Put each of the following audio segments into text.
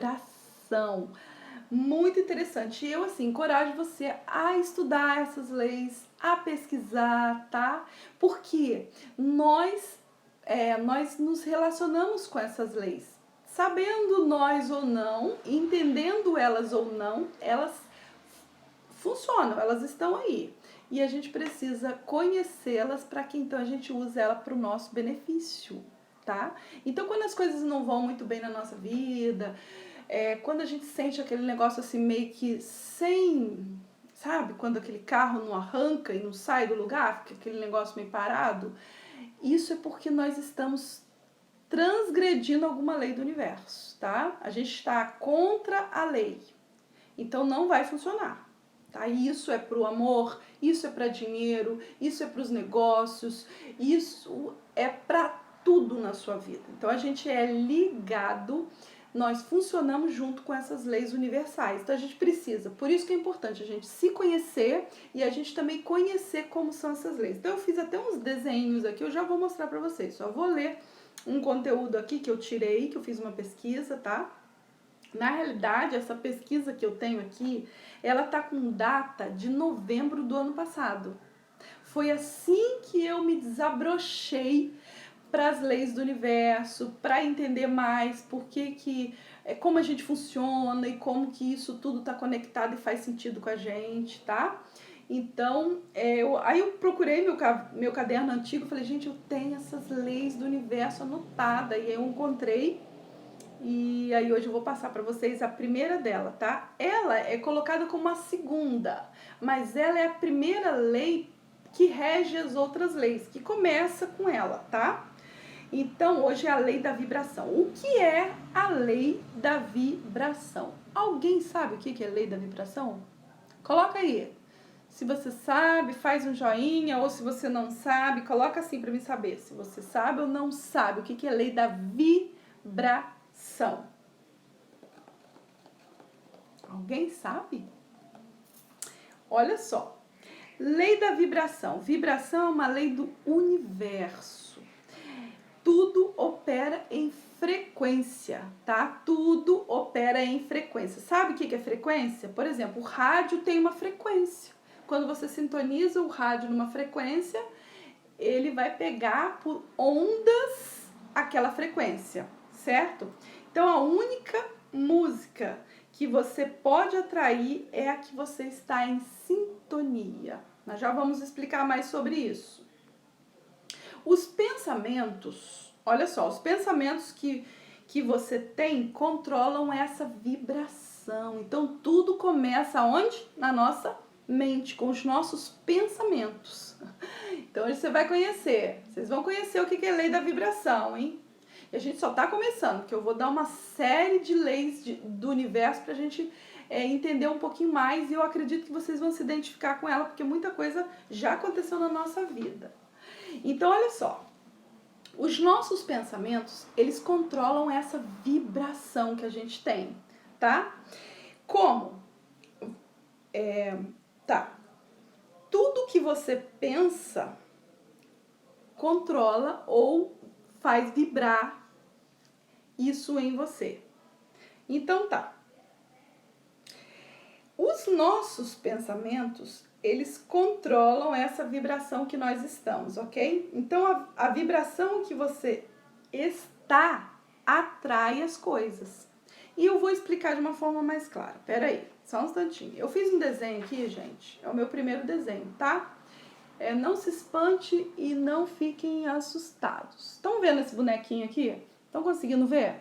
vibração. Muito interessante. E eu, assim, encorajo você a estudar essas leis, a pesquisar, tá? Porque nós nos relacionamos com essas leis. Sabendo nós ou não, entendendo elas ou não, elas funcionam, elas estão aí. E a gente precisa conhecê-las para que então a gente use ela para o nosso benefício, tá? Então, quando as coisas não vão muito bem na nossa vida, quando a gente sente aquele negócio assim meio que sem, sabe? Quando aquele carro não arranca e não sai do lugar, fica aquele negócio meio parado, isso é porque nós estamos transgredindo alguma lei do universo, tá? A gente está contra a lei, então não vai funcionar. Tá? Isso é para o amor, isso é para dinheiro, isso é para os negócios, isso é para tudo na sua vida. Então a gente é ligado, nós funcionamos junto com essas leis universais. Então a gente precisa, por isso que é importante a gente se conhecer e a gente também conhecer como são essas leis. Então eu fiz até uns desenhos aqui, eu já vou mostrar para vocês. Só vou ler um conteúdo aqui que eu tirei, que eu fiz uma pesquisa, tá? Na realidade, essa pesquisa que eu tenho aqui, ela tá com data de novembro do ano passado. Foi assim que eu me desabrochei para as leis do universo, para entender mais por que como a gente funciona e como que isso tudo tá conectado e faz sentido com a gente, tá? Então, aí eu procurei meu caderno antigo, falei, gente, eu tenho essas leis do universo anotadas, e aí eu encontrei. E aí hoje eu vou passar para vocês a primeira dela, tá? Ela é colocada como a segunda, mas ela é a primeira lei que rege as outras leis, que começa com ela, tá? Então hoje é a lei da vibração. O que é a lei da vibração? Alguém sabe o que é a lei da vibração? Coloca aí. Se você sabe, faz um joinha, ou se você não sabe, coloca assim para mim saber se você sabe ou não sabe o que é a lei da vibração. Alguém sabe? Olha só. Lei da vibração. Vibração é uma lei do universo. Tudo opera em frequência, tá? Tudo opera em frequência. Sabe o que é frequência? Por exemplo, o rádio tem uma frequência. Quando você sintoniza o rádio numa frequência, ele vai pegar por ondas aquela frequência, certo? Então, a única música que você pode atrair é a que você está em sintonia. Nós já vamos explicar mais sobre isso. Os pensamentos, olha só, os pensamentos que você tem controlam essa vibração. Então, tudo começa onde? Na nossa mente, com os nossos pensamentos. Então, hoje você vai conhecer, vocês vão conhecer o que é lei da vibração, hein? E a gente só tá começando, porque eu vou dar uma série de leis do universo pra gente entender um pouquinho mais, e eu acredito que vocês vão se identificar com ela, porque muita coisa já aconteceu na nossa vida. Então, olha só, os nossos pensamentos, eles controlam essa vibração que a gente tem, tá? Como? Tudo que você pensa controla ou faz vibrar isso em você. Então tá. Os nossos pensamentos, eles controlam essa vibração que nós estamos, ok? Então a vibração que você está atrai as coisas. E eu vou explicar de uma forma mais clara. Pera aí, só um instantinho. Eu fiz um desenho aqui, gente. É o meu primeiro desenho, tá? Não se espante e não fiquem assustados. Estão vendo esse bonequinho aqui? Estão conseguindo ver?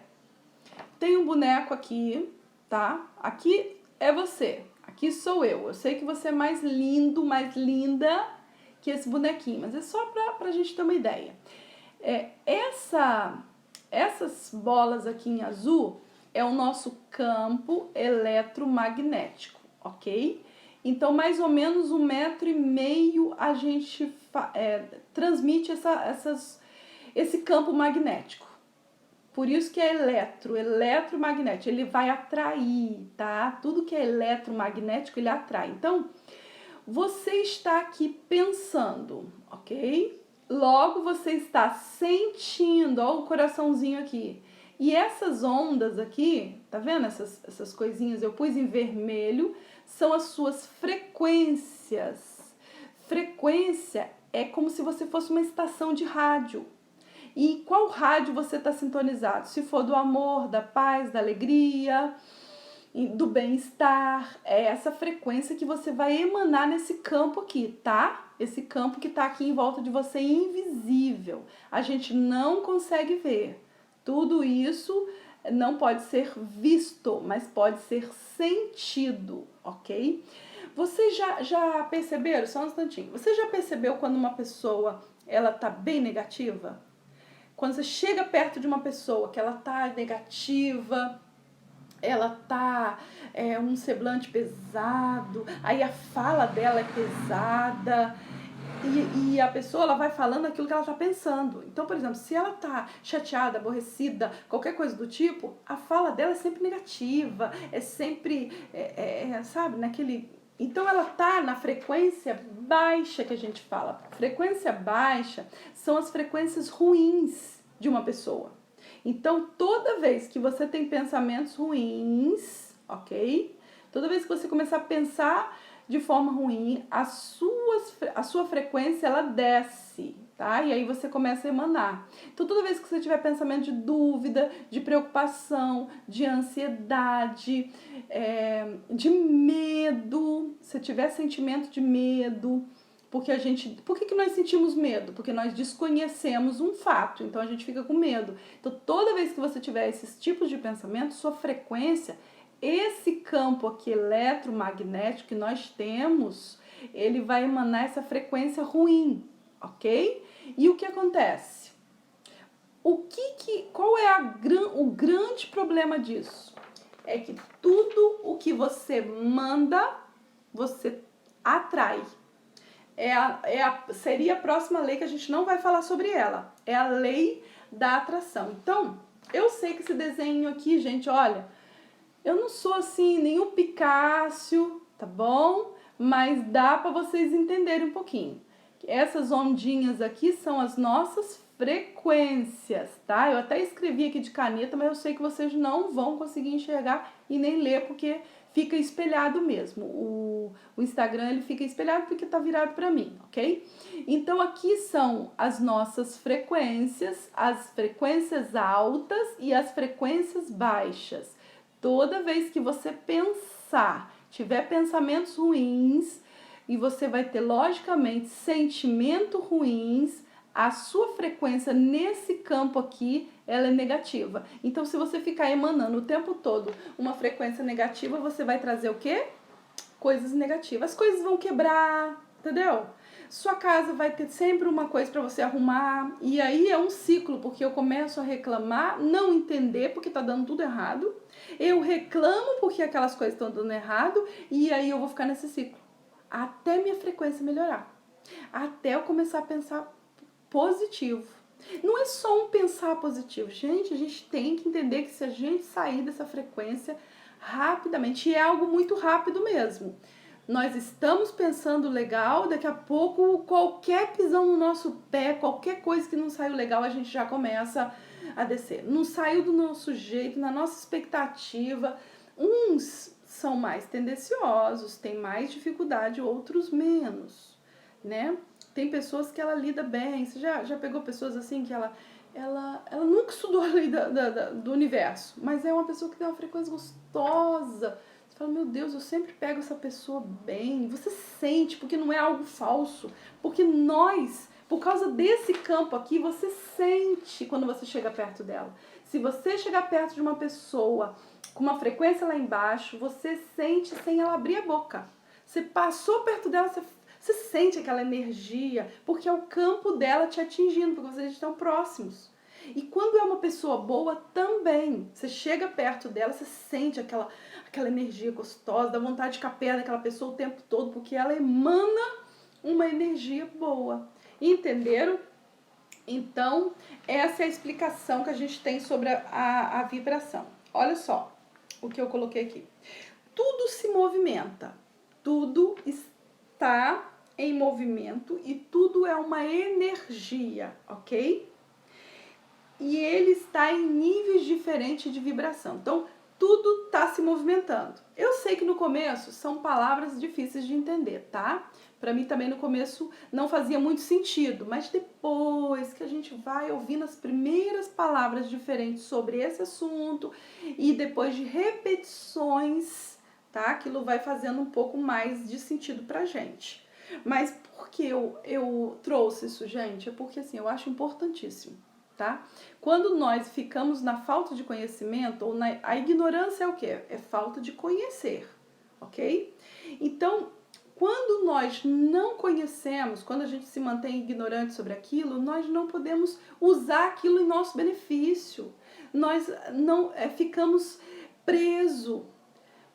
Tem um boneco aqui, tá? Aqui é você. Aqui sou eu. Eu sei que você é mais lindo, mais linda que esse bonequinho, mas é só pra gente ter uma ideia. Essas bolas aqui em azul é o nosso campo eletromagnético, ok? Então, mais ou menos 1,5 metro a gente transmite esse campo magnético. Por isso que é eletromagnético, ele vai atrair, tá? Tudo que é eletromagnético, ele atrai. Então, você está aqui pensando, ok? Logo, você está sentindo, ó o coraçãozinho aqui, E essas ondas aqui, tá vendo essas coisinhas? Eu pus em vermelho, são as suas frequências. Frequência é como se você fosse uma estação de rádio. E qual rádio você está sintonizado? Se for do amor, da paz, da alegria, do bem-estar, é essa frequência que você vai emanar nesse campo aqui, tá? Esse campo que está aqui em volta de você, invisível. A gente não consegue ver. Tudo isso não pode ser visto, mas pode ser sentido, ok? Vocês já perceberam, só um instantinho, você já percebeu quando uma pessoa ela tá bem negativa? Quando você chega perto de uma pessoa que ela tá negativa, ela tá um semblante pesado, aí a fala dela é pesada, e a pessoa ela vai falando aquilo que ela tá pensando. Então, por exemplo, se ela tá chateada, aborrecida, qualquer coisa do tipo, a fala dela é sempre negativa, é sempre, sabe, naquele... Então, ela tá na frequência baixa que a gente fala. Frequência baixa são as frequências ruins de uma pessoa. Então, toda vez que você tem pensamentos ruins, ok? Toda vez que você começar a pensar de forma ruim, a sua frequência, ela desce, tá? E aí você começa a emanar. Então, toda vez que você tiver pensamento de dúvida, de preocupação, de ansiedade, de medo, se tiver sentimento de medo, por que nós sentimos medo? Porque nós desconhecemos um fato, então a gente fica com medo. Então, toda vez que você tiver esses tipos de pensamento, sua frequência, esse campo aqui eletromagnético que nós temos, ele vai emanar essa frequência ruim, ok? E o que acontece? Qual é o grande problema disso? É que tudo o que você manda, você atrai. Seria a próxima lei que a gente não vai falar sobre ela. É a lei da atração. Então, eu sei que esse desenho aqui, gente, olha, eu não sou assim nenhum Picasso, tá bom? Mas dá para vocês entenderem um pouquinho. Essas ondinhas aqui são as nossas frequências, tá? Eu até escrevi aqui de caneta, mas eu sei que vocês não vão conseguir enxergar e nem ler, porque fica espelhado mesmo. O Instagram, ele fica espelhado porque tá virado para mim, ok? Então, aqui são as nossas frequências, as frequências altas e as frequências baixas. Toda vez que você pensar, tiver pensamentos ruins, e você vai ter, logicamente, sentimentos ruins, a sua frequência nesse campo aqui, ela é negativa. Então, se você ficar emanando o tempo todo uma frequência negativa, você vai trazer o quê? Coisas negativas. As coisas vão quebrar, entendeu? Sua casa vai ter sempre uma coisa para você arrumar. E aí é um ciclo, porque eu começo a reclamar, não entender porque tá dando tudo errado. Eu reclamo porque aquelas coisas estão dando errado. E aí eu vou ficar nesse ciclo. Até minha frequência melhorar. Até eu começar a pensar positivo. Não é só um pensar positivo. Gente, a gente tem que entender que se a gente sair dessa frequência rapidamente, e é algo muito rápido mesmo. Nós estamos pensando legal, daqui a pouco qualquer pisão no nosso pé, qualquer coisa que não saiu legal, a gente já começa a descer. Não saiu do nosso jeito, na nossa expectativa. Uns são mais tendenciosos, têm mais dificuldade, outros menos, né? Tem pessoas que ela lida bem. Você já pegou pessoas assim que ela nunca estudou a lei do universo, mas é uma pessoa que tem uma frequência gostosa. Você fala, meu Deus, eu sempre pego essa pessoa bem. Você sente, porque não é algo falso. Porque nós, por causa desse campo aqui, você sente quando você chega perto dela. Se você chegar perto de uma pessoa com uma frequência lá embaixo, você sente sem ela abrir a boca. Você passou perto dela, você sente aquela energia, porque é o campo dela te atingindo, porque vocês estão próximos. E quando é uma pessoa boa, também. Você chega perto dela, você sente aquela energia gostosa, dá vontade de ficar perto daquela pessoa o tempo todo, porque ela emana uma energia boa. Entenderam? Então, essa é a explicação que a gente tem sobre a vibração. Olha só o que eu coloquei aqui. Tudo se movimenta, tudo está em movimento e tudo é uma energia, ok? e ele está em níveis diferentes de vibração. Então, tudo está se movimentando. Eu sei que no começo são palavras difíceis de entender, tá? Para mim também no começo não fazia muito sentido, mas depois que a gente vai ouvindo as primeiras palavras diferentes sobre esse assunto e depois de repetições, tá? Aquilo vai fazendo um pouco mais de sentido pra gente. Mas por que eu trouxe isso, gente? É porque assim, eu acho importantíssimo. Tá? Quando nós ficamos na falta de conhecimento, ou a ignorância é o quê? É falta de conhecer, ok? Então, quando nós não conhecemos, quando a gente se mantém ignorante sobre aquilo, nós não podemos usar aquilo em nosso benefício. Nós não ficamos presos.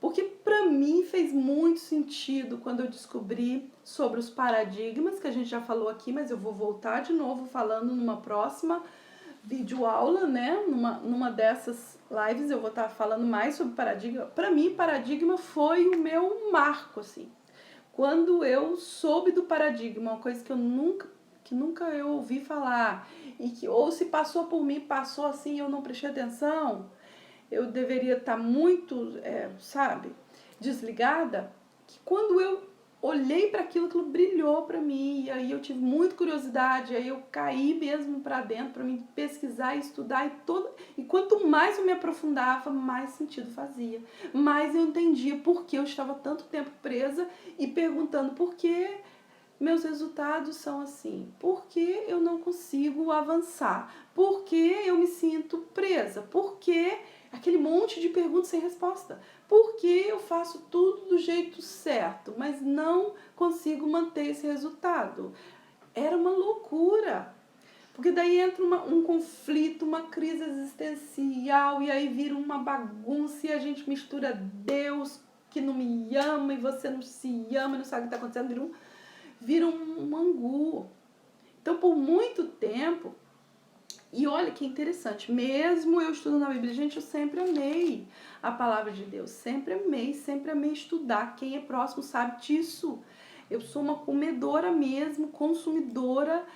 Porque para mim fez muito sentido quando eu descobri sobre os paradigmas, que a gente já falou aqui, mas eu vou voltar de novo falando numa próxima videoaula, né? Numa dessas lives eu vou estar falando mais sobre paradigma. Para mim, paradigma foi o meu marco, assim. Quando eu soube do paradigma, uma coisa que nunca eu ouvi falar, e que ou se passou por mim, passou assim, eu não prestei atenção, eu deveria estar muito, sabe, desligada, que quando eu olhei para aquilo, aquilo brilhou para mim, e aí eu tive muita curiosidade, aí eu caí mesmo para dentro para mim pesquisar e estudar, e quanto mais eu me aprofundava, mais sentido fazia, mais eu entendia por que eu estava tanto tempo presa e perguntando por que meus resultados são assim, por que eu não consigo avançar, por que eu me sinto presa, por que aquele monte de perguntas sem resposta. Por que eu faço tudo do jeito certo, mas não consigo manter esse resultado? Era uma loucura. Porque daí entra um conflito, uma crise existencial, e aí vira uma bagunça e a gente mistura Deus que não me ama e você não se ama e não sabe o que está acontecendo, vira um angu. Então, por muito tempo, e olha que interessante, mesmo eu estudando a Bíblia, gente, eu sempre amei a palavra de Deus, sempre amei estudar. Quem é próximo sabe disso. Eu sou uma comedora mesmo, consumidora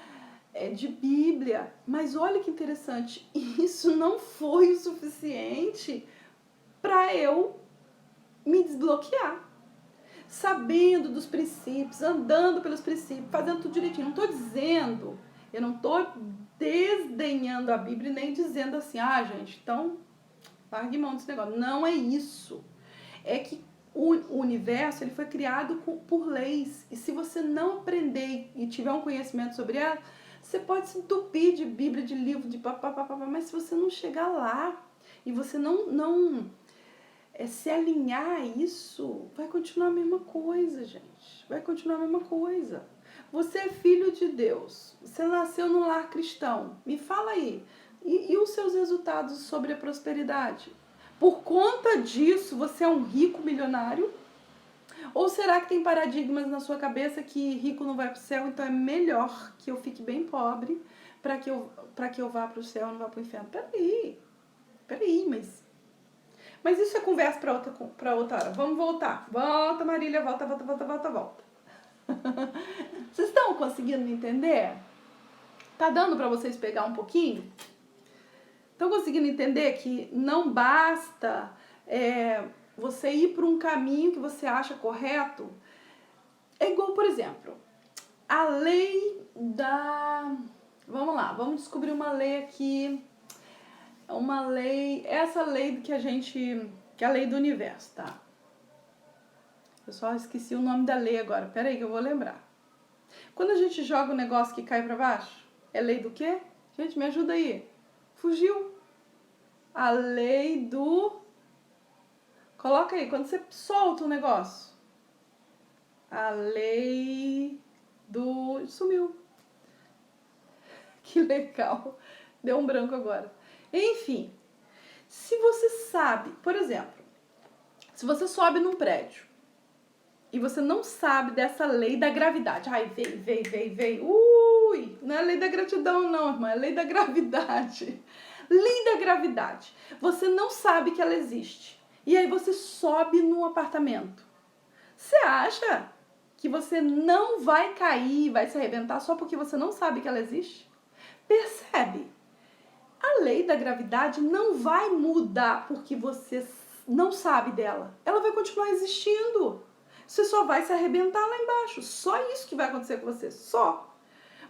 de Bíblia. Mas olha que interessante, isso não foi o suficiente para eu me desbloquear. Sabendo dos princípios, andando pelos princípios, fazendo tudo direitinho. Não estou dizendo, eu não estou desdenhando a Bíblia, nem dizendo assim, gente, então largue mão desse negócio. Não é isso. É que o universo ele foi criado por leis. E se você não aprender e tiver um conhecimento sobre ela, você pode se entupir de Bíblia, de livro, de papapá, mas se você não chegar lá e você não se alinhar a isso, vai continuar a mesma coisa, gente. Vai continuar a mesma coisa. Você é filho de Deus. Você nasceu num lar cristão. Me fala aí. E os seus resultados sobre a prosperidade? Por conta disso, você é um rico milionário? Ou será que tem paradigmas na sua cabeça que rico não vai para o céu, então é melhor que eu fique bem pobre para que eu vá para o céu e não vá para o inferno? Peraí, mas isso é conversa para outra hora. Vamos voltar. Volta, Marília, volta. Vocês estão conseguindo me entender? Tá dando para vocês pegar um pouquinho? Estão conseguindo entender que não basta você ir por um caminho que você acha correto? É igual, por exemplo, a lei da... Vamos lá, vamos descobrir uma lei aqui. Essa lei que é a lei do universo, tá? Eu só esqueci o nome da lei agora, peraí que eu vou lembrar. Quando a gente joga um negócio que cai pra baixo, é lei do quê? Gente, me ajuda aí. Fugiu. A lei do... Coloca aí, quando você solta o negócio. A lei do... Sumiu. Que legal. Deu um branco agora. Enfim, se você sabe, por exemplo, se você sobe num prédio e você não sabe dessa lei da gravidade, veio, não é lei da gratidão não, irmã, é lei da gravidade. Lei da gravidade. Você não sabe que ela existe. E aí você sobe num apartamento. Você acha que você não vai cair, vai se arrebentar só porque você não sabe que ela existe? Percebe? A lei da gravidade não vai mudar porque você não sabe dela. Ela vai continuar existindo. Você só vai se arrebentar lá embaixo. Só isso que vai acontecer com você. Só.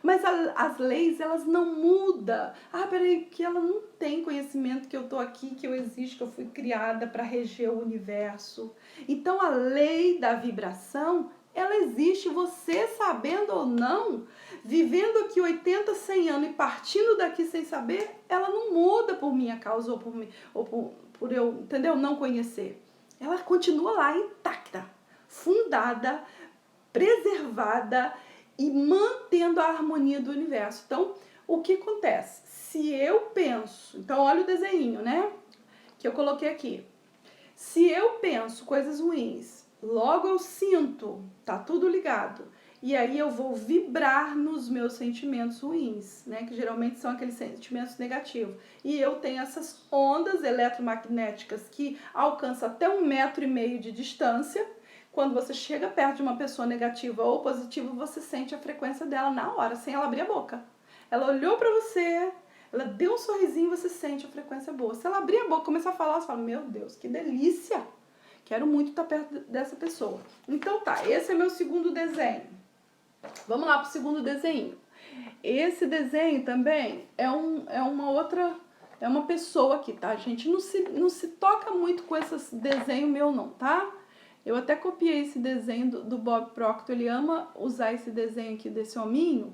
Mas as leis, elas não mudam. Ah, peraí, que ela não tem conhecimento que eu tô aqui, que eu existo, que eu fui criada para reger o universo. Então, a lei da vibração, ela existe, você sabendo ou não, vivendo aqui 80, 100 anos e partindo daqui sem saber, ela não muda por minha causa ou por eu, entendeu? Não conhecer. Ela continua lá intacta, fundada, preservada e mantendo a harmonia do universo. Então, o que acontece? Se eu penso... Então, olha o desenho, né? Que eu coloquei aqui. Se eu penso coisas ruins, logo eu sinto, tá tudo ligado. E aí eu vou vibrar nos meus sentimentos ruins, né? Que geralmente são aqueles sentimentos negativos. E eu tenho essas ondas eletromagnéticas que alcançam até 1,5 metro de distância. Quando você chega perto de uma pessoa negativa ou positiva, você sente a frequência dela na hora, sem ela abrir a boca. Ela olhou pra você, ela deu um sorrisinho, você sente a frequência boa. Se ela abrir a boca e começar a falar, você fala, meu Deus, que delícia! Quero muito estar perto dessa pessoa. Então tá, esse é meu segundo desenho. Vamos lá pro segundo desenho. Esse desenho também é uma pessoa aqui, tá? A gente não se toca muito com esses desenhos meu não, tá? Eu até copiei esse desenho do Bob Proctor, ele ama usar esse desenho aqui desse hominho,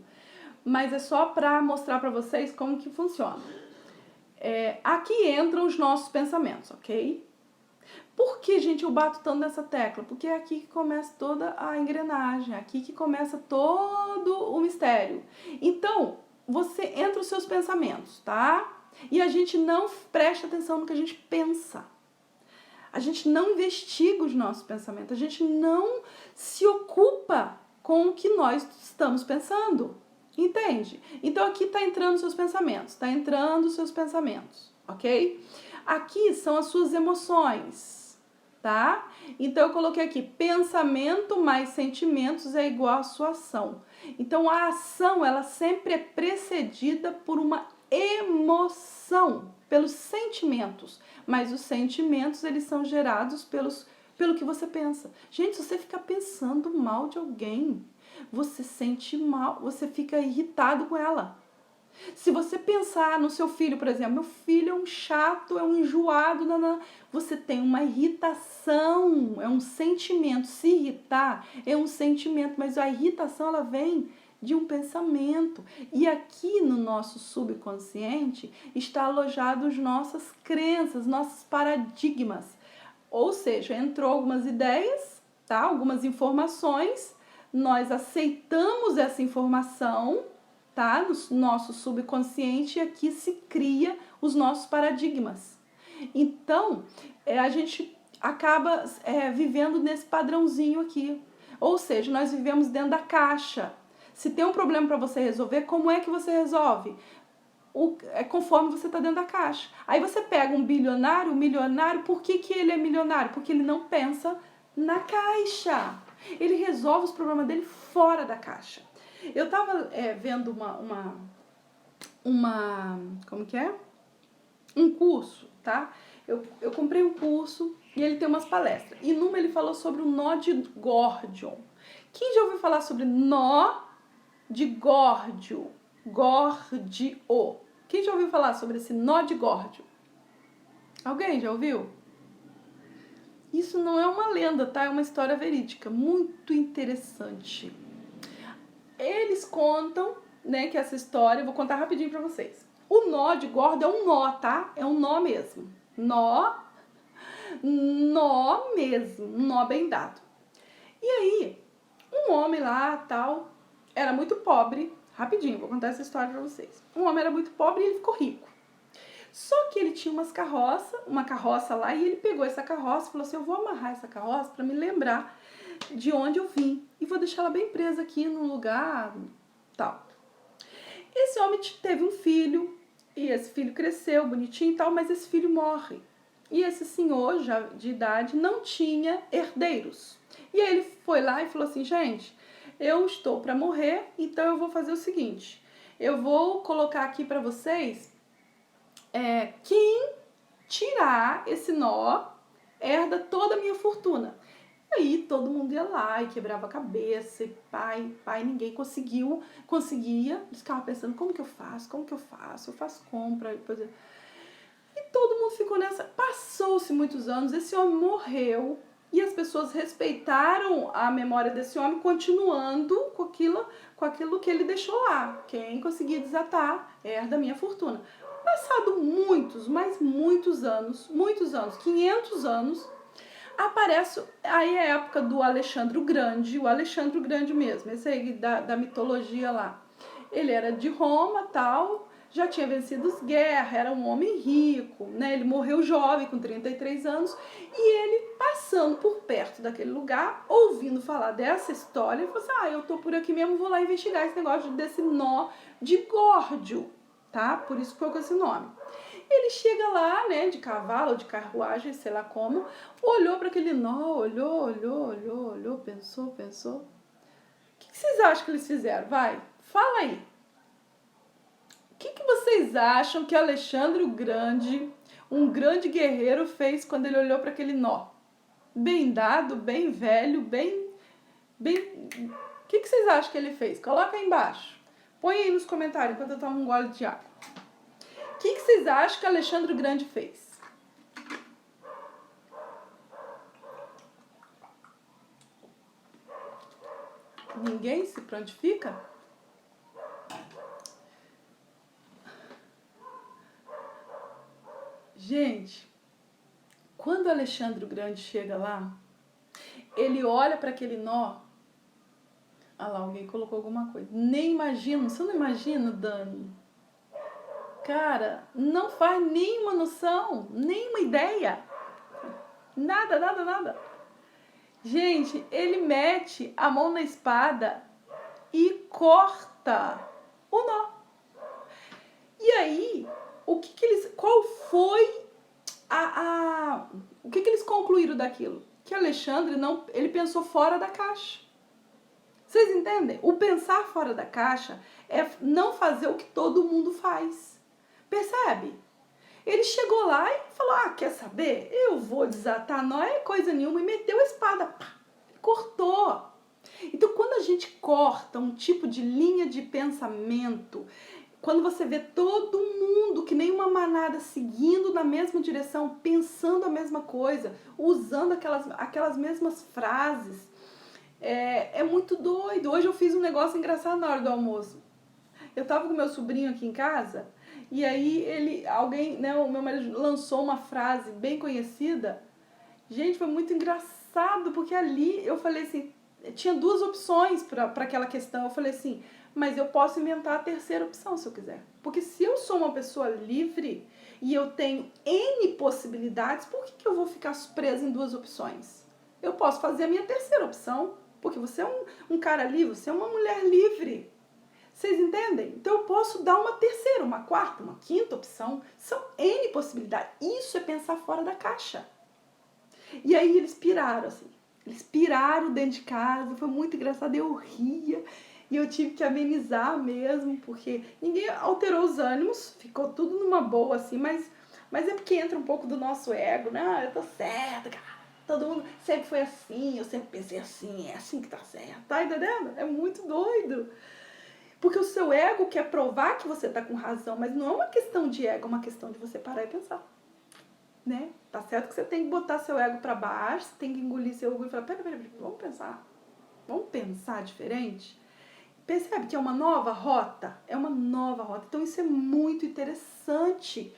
mas é só para mostrar para vocês como que funciona. Aqui entram os nossos pensamentos, ok? Por que, gente, eu bato tanto nessa tecla? Porque é aqui que começa toda a engrenagem, é aqui que começa todo o mistério. Então, você entra os seus pensamentos, tá? E a gente não presta atenção no que a gente pensa. A gente não investiga os nossos pensamentos, a gente não se ocupa com o que nós estamos pensando, entende? Então aqui está entrando os seus pensamentos, ok? Aqui são as suas emoções, tá? Então eu coloquei aqui, pensamento mais sentimentos é igual a sua ação. Então a ação, ela sempre é precedida por uma emoção, pelos sentimentos, mas os sentimentos, eles são gerados pelo que você pensa. Gente, se você ficar pensando mal de alguém, você sente mal, você fica irritado com ela. Se você pensar no seu filho, por exemplo, meu filho é um chato, é um enjoado, você tem uma irritação, é um sentimento. Se irritar é um sentimento, mas a irritação, ela vem de um pensamento. E aqui no nosso subconsciente está alojado as nossas crenças, nossos paradigmas. Ou seja, entrou algumas ideias, tá? Algumas informações, nós aceitamos essa informação, tá? No nosso subconsciente, e aqui se cria os nossos paradigmas. Então, a gente acaba vivendo nesse padrãozinho aqui. Ou seja, nós vivemos dentro da caixa. Se tem um problema para você resolver, como é que você resolve? Conforme você está dentro da caixa. Aí você pega um bilionário, um milionário, por que ele é milionário? Porque ele não pensa na caixa. Ele resolve os problemas dele fora da caixa. Eu estava vendo como que é? Um curso, tá? Eu comprei um curso e ele tem umas palestras. E numa ele falou sobre o nó de Gordion. Quem já ouviu falar sobre nó de Gordio? Gordio. Quem já ouviu falar sobre esse nó de Gordio? Alguém já ouviu? Isso não é uma lenda, tá? É uma história verídica, muito interessante. Eles contam, né, que essa história, eu vou contar rapidinho pra vocês. O nó de Gordio é um nó, tá? É um nó mesmo. Nó mesmo, um nó bem dado. E aí, um homem lá, tal, era muito pobre. Rapidinho, vou contar essa história pra vocês. Um homem era muito pobre e ele ficou rico. Só que ele tinha uma carroça lá, e ele pegou essa carroça e falou assim, eu vou amarrar essa carroça pra me lembrar de onde eu vim. E vou deixar ela bem presa aqui num lugar, tal. Esse homem teve um filho, e esse filho cresceu bonitinho e tal, mas esse filho morre. E esse senhor, já de idade, não tinha herdeiros. E aí ele foi lá e falou assim, gente, eu estou para morrer, então eu vou fazer o seguinte, eu vou colocar aqui para vocês quem tirar esse nó herda toda a minha fortuna. Aí todo mundo ia lá e quebrava a cabeça, e pai, ninguém conseguia. Eles ficavam pensando, como que eu faço? Eu faço compra, depois e todo mundo ficou nessa. Passou-se muitos anos, esse homem morreu e as pessoas respeitaram a memória desse homem, continuando com aquilo que ele deixou lá. Quem conseguia desatar herda a minha fortuna. Passado muitos anos, 500 anos, aparece aí a época do Alexandre o Grande mesmo, esse aí da mitologia lá. Ele era de Roma, tal, já tinha vencido as guerras, era um homem rico, né? Ele morreu jovem, com 33 anos, e ele, passando por perto daquele lugar, ouvindo falar dessa história, ele falou assim, eu tô por aqui mesmo, vou lá investigar esse negócio desse nó de Górdio, tá? Por isso ficou com esse nome. Ele chega lá, né, de cavalo ou de carruagem, sei lá como, olhou para aquele nó, olhou, pensou. O que vocês acham que eles fizeram? Vai, fala aí. O que vocês acham que Alexandre o Grande, um grande guerreiro, fez quando ele olhou para aquele nó? Bem dado, bem velho, bem... O que vocês acham que ele fez? Coloca aí embaixo. Põe aí nos comentários enquanto eu tomo um gole de água. O que vocês acham que Alexandre o Grande fez? Ninguém se prontifica? Gente, quando Alexandre o Grande chega lá, ele olha para aquele nó. Ah lá, alguém colocou alguma coisa. Nem imagino, você não imagina, Dani? Cara, não faz nenhuma noção, nenhuma ideia. Nada. Gente, ele mete a mão na espada e corta o nó. E aí, qual foi o que eles concluíram daquilo? Que Alexandre ele pensou fora da caixa. Vocês entendem? O pensar fora da caixa é não fazer o que todo mundo faz. Percebe? Ele chegou lá e falou, quer saber? Eu vou desatar, não é coisa nenhuma, e meteu a espada, pá, cortou. Então, quando a gente corta um tipo de linha de pensamento, quando você vê todo mundo, que nem uma manada, seguindo na mesma direção, pensando a mesma coisa, usando aquelas mesmas frases, é muito doido. Hoje eu fiz um negócio engraçado na hora do almoço. Eu tava com meu sobrinho aqui em casa, e aí alguém, né, o meu marido lançou uma frase bem conhecida. Gente, foi muito engraçado, porque ali eu falei assim, tinha duas opções para aquela questão. Eu falei assim, mas eu posso inventar a terceira opção se eu quiser. Porque se eu sou uma pessoa livre e eu tenho N possibilidades, por que eu vou ficar presa em duas opções? Eu posso fazer a minha terceira opção, porque você é um cara livre, você é uma mulher livre. Vocês entendem? Então eu posso dar uma terceira, uma quarta, uma quinta opção. São N possibilidades. Isso é pensar fora da caixa. E aí eles piraram, assim. Eles piraram dentro de casa, foi muito engraçado, eu ria. E eu tive que amenizar mesmo, porque ninguém alterou os ânimos, ficou tudo numa boa, assim, mas é porque entra um pouco do nosso ego, né? Eu tô certa, cara. Todo mundo sempre foi assim, eu sempre pensei assim, é assim que tá certo, tá entendendo? É muito doido. Porque o seu ego quer provar que você tá com razão, mas não é uma questão de ego, é uma questão de você parar e pensar. Né? Tá certo que você tem que botar seu ego pra baixo, você tem que engolir seu orgulho e falar, pera, vamos pensar diferente? Percebe que é uma nova rota? É uma nova rota. Então isso é muito interessante.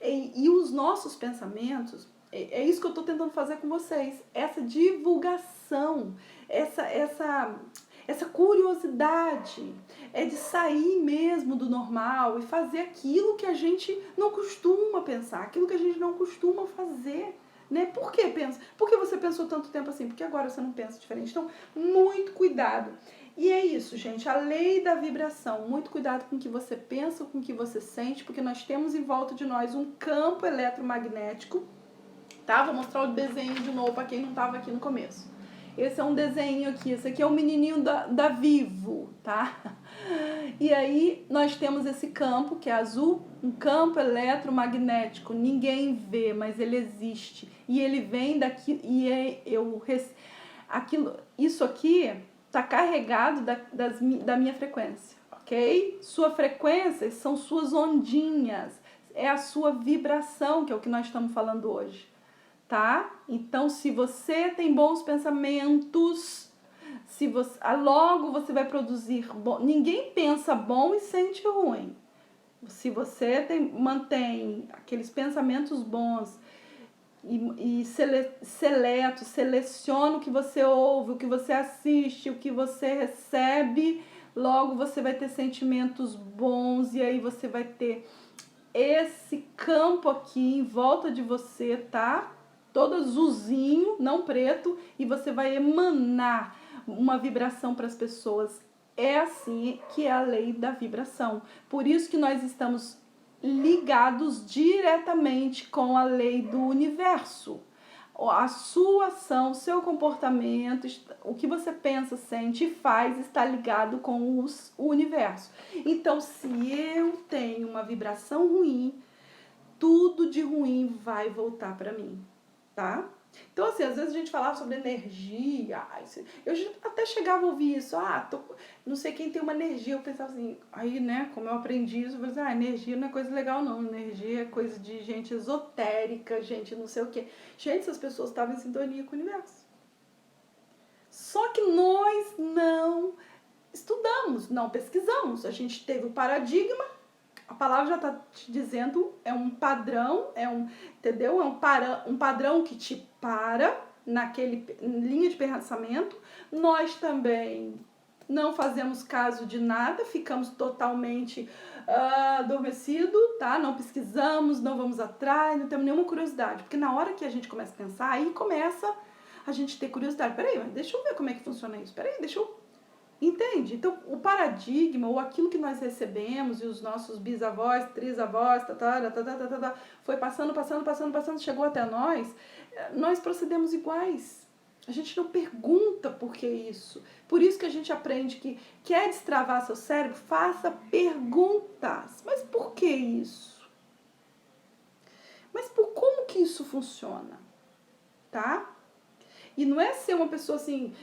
E os nossos pensamentos, é isso que eu tô tentando fazer com vocês, essa divulgação, essa curiosidade, é de sair mesmo do normal e fazer aquilo que a gente não costuma pensar, aquilo que a gente não costuma fazer, né? Por que pensa? Por que você pensou tanto tempo assim? Porque agora você não pensa diferente. Então, muito cuidado. E é isso, gente, a lei da vibração. Muito cuidado com o que você pensa, com o que você sente, porque nós temos em volta de nós um campo eletromagnético, tá? Vou mostrar o desenho de novo para quem não estava aqui no começo. Esse é um desenho aqui, esse aqui é um menininho da Vivo, tá? E aí nós temos esse campo que é azul, um campo eletromagnético, ninguém vê, mas ele existe. E ele vem daqui, isso aqui tá carregado da minha frequência, ok? Sua frequência são suas ondinhas, é a sua vibração, que é o que nós estamos falando hoje, tá? Então, se você tem bons pensamentos, logo você vai produzir bom. Ninguém pensa bom e sente ruim. Se você mantém aqueles pensamentos bons e seleciona o que você ouve, o que você assiste, o que você recebe, logo você vai ter sentimentos bons e aí você vai ter esse campo aqui em volta de você, tá? Todo azulzinho, não preto, e você vai emanar uma vibração para as pessoas. É assim que é a lei da vibração. Por isso que nós estamos ligados diretamente com a lei do universo. A sua ação, o seu comportamento, o que você pensa, sente e faz está ligado com o universo. Então, se eu tenho uma vibração ruim, tudo de ruim vai voltar para mim, tá? Então, assim, às vezes a gente falava sobre energia, eu até chegava a ouvir isso, não sei quem tem uma energia, eu pensava assim, aí, né, como eu aprendi isso, eu falei assim, energia não é coisa legal não, energia é coisa de gente esotérica, gente não sei o quê. Gente, essas pessoas estavam em sintonia com o universo. Só que nós não estudamos, não pesquisamos, a gente teve o paradigma, a palavra já está te dizendo, é um padrão, entendeu? É um padrão que te para naquele linha de pensamento. Nós também não fazemos caso de nada, ficamos totalmente adormecidos, tá? Não pesquisamos, não vamos atrás, não temos nenhuma curiosidade. Porque na hora que a gente começa a pensar, aí começa a gente ter curiosidade. Peraí, mas deixa eu ver como é que funciona isso. Peraí, deixa eu... Entende? Então, o paradigma, ou aquilo que nós recebemos, e os nossos bisavós, trisavós, foi passando, chegou até nós procedemos iguais. A gente não pergunta por que isso. Por isso que a gente aprende que quer destravar seu cérebro, faça perguntas. Mas por que isso? Mas como que isso funciona? Tá? E não é ser uma pessoa assim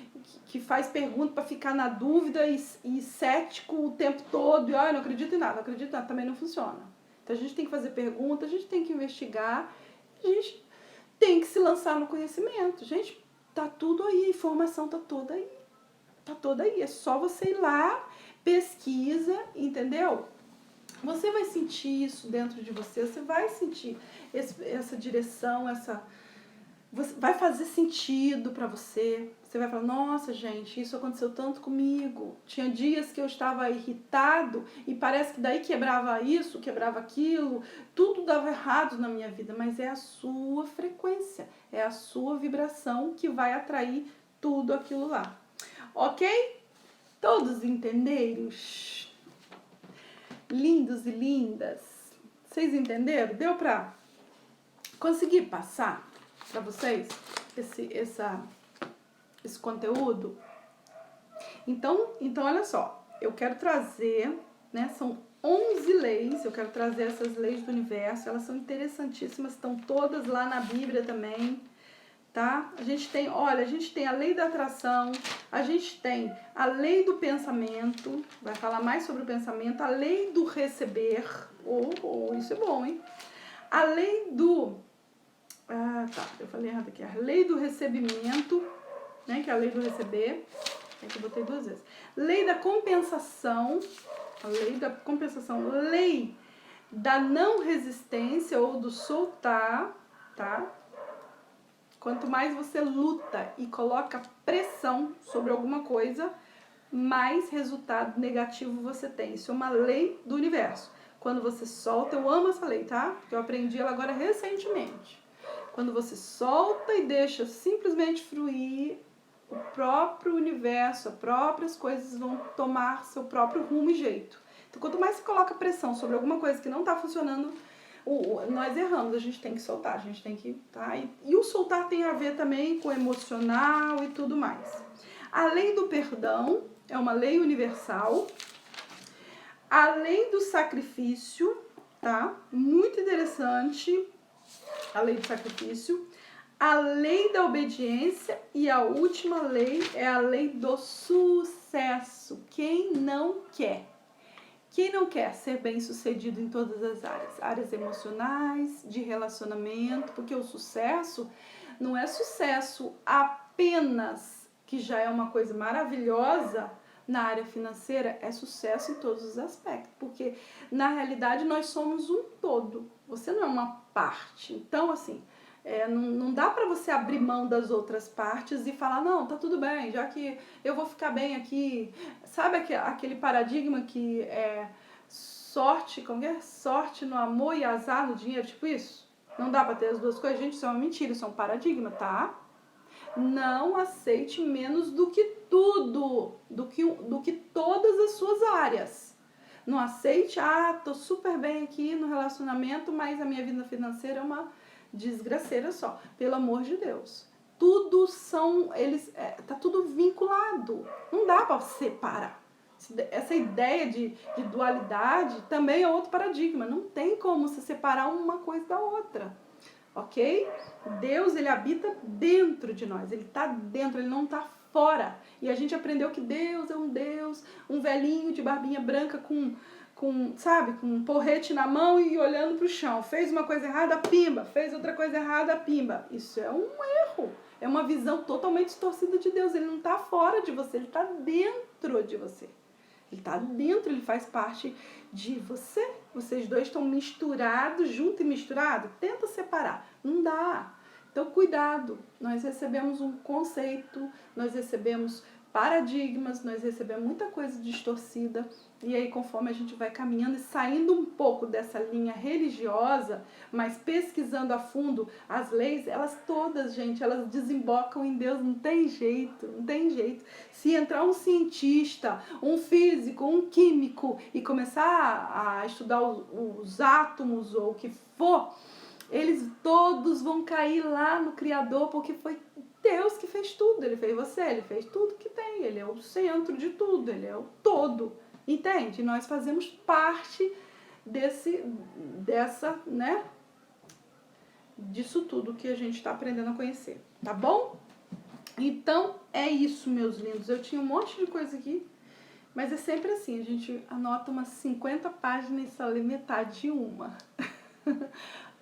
que faz pergunta para ficar na dúvida e cético o tempo todo. E não acredito em nada, também não funciona. Então a gente tem que fazer pergunta, a gente tem que investigar, a gente tem que se lançar no conhecimento. Gente, tá tudo aí, a informação tá toda aí. Tá toda aí. É só você ir lá, pesquisa, entendeu? Você vai sentir isso dentro de você, você vai sentir essa direção, vai fazer sentido pra você. Você vai falar, nossa, gente, isso aconteceu tanto comigo. Tinha dias que eu estava irritado e parece que daí quebrava isso, quebrava aquilo, tudo dava errado na minha vida, mas é a sua frequência, é a sua vibração que vai atrair tudo aquilo lá. Ok? Todos entenderam? Lindos e lindas. Vocês entenderam? Deu pra conseguir passar para vocês esse conteúdo? Então, olha só, eu quero trazer, né, são 11 leis, eu quero trazer essas leis do universo, elas são interessantíssimas, estão todas lá na Bíblia também, tá? A gente tem a lei da atração, a gente tem a lei do pensamento, vai falar mais sobre o pensamento, a lei do receber, isso é bom, hein? A lei do... eu falei errado aqui. A lei do recebimento, né? Que é a lei do receber. É que eu botei 2 vezes. Lei da compensação. A lei da compensação. Lei da não resistência ou do soltar, tá? Quanto mais você luta e coloca pressão sobre alguma coisa, mais resultado negativo você tem. Isso é uma lei do universo. Quando você solta, eu amo essa lei, tá? Porque eu aprendi ela agora recentemente. Quando você solta e deixa simplesmente fluir, o próprio universo, as próprias coisas vão tomar seu próprio rumo e jeito. Então, quanto mais você coloca pressão sobre alguma coisa que não está funcionando, Nós erramos, a gente tem que soltar, a gente tem que... Tá? E o soltar tem a ver também com o emocional e tudo mais. A lei do perdão é uma lei universal. A lei do sacrifício, tá? Muito interessante, a lei do sacrifício. A lei da obediência e a última lei é a lei do sucesso. Quem não quer? Quem não quer ser bem-sucedido em todas as áreas? Áreas emocionais, de relacionamento, porque o sucesso não é sucesso apenas, que já é uma coisa maravilhosa, na área financeira, é sucesso em todos os aspectos, porque na realidade nós somos um todo, você não é uma parte. Então, assim, não dá para você abrir mão das outras partes e falar, não, tá tudo bem, já que eu vou ficar bem aqui. Sabe aquele paradigma que é sorte, como que é? Sorte no amor e azar no dinheiro, tipo isso? Não dá para ter as duas coisas? Gente, isso é uma mentira, isso é um paradigma, tá? Não aceite menos do que tudo, do que todas as suas áreas. Não aceite, tô super bem aqui no relacionamento, mas a minha vida financeira é uma desgraceira só. Pelo amor de Deus. Tudo tá tudo vinculado. Não dá para separar. Essa ideia de dualidade também é outro paradigma. Não tem como se separar uma coisa da outra. Ok? Deus, ele habita dentro de nós. Ele está dentro, ele não está fora. E a gente aprendeu que Deus é um Deus, um velhinho de barbinha branca sabe, com um porrete na mão e olhando para o chão. Fez uma coisa errada, pimba. Fez outra coisa errada, pimba. Isso é um erro. É uma visão totalmente distorcida de Deus. Ele não está fora de você, ele está dentro de você. Ele está dentro, ele faz parte de você. Vocês dois estão misturados, junto e misturado. Tenta separar. Não dá. Então, cuidado. Nós recebemos um conceito, nós recebemos paradigmas, nós recebemos muita coisa distorcida. E aí, conforme a gente vai caminhando e saindo um pouco dessa linha religiosa, mas pesquisando a fundo as leis, elas todas, gente, elas desembocam em Deus. Não tem jeito, não tem jeito. Se entrar um cientista, um físico, um químico e começar a estudar os átomos ou o que for, eles todos vão cair lá no Criador, porque foi Deus que fez tudo. Ele fez você, ele fez tudo que tem. Ele é o centro de tudo, ele é o todo. Entende? Nós fazemos parte né? Disso tudo que a gente está aprendendo a conhecer. Tá bom? Então, é isso, meus lindos. Eu tinha um monte de coisa aqui, mas é sempre assim. A gente anota umas 50 páginas e só lê metade de uma.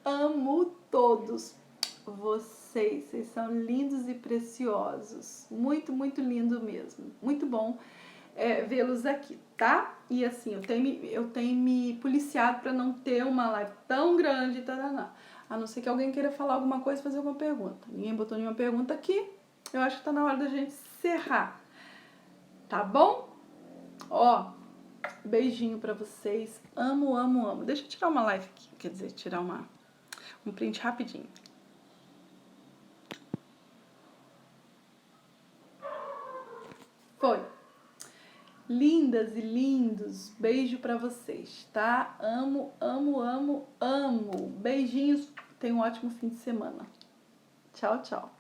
Amo todos vocês. Vocês são lindos e preciosos. Muito, muito lindo mesmo. Muito bom vê-los aqui, tá? E assim, eu tenho me policiado para não ter uma live tão grande, a não ser que alguém queira falar alguma coisa, fazer alguma pergunta. Ninguém botou nenhuma pergunta aqui. Eu acho que tá na hora da gente encerrar. Tá bom? Ó, beijinho pra vocês. Amo, amo, amo. Deixa eu tirar uma live aqui. Quer dizer, tirar um print rapidinho. Foi. Lindas e lindos, beijo pra vocês, tá? Amo, amo, amo, amo. Beijinhos, tenham um ótimo fim de semana. Tchau, tchau.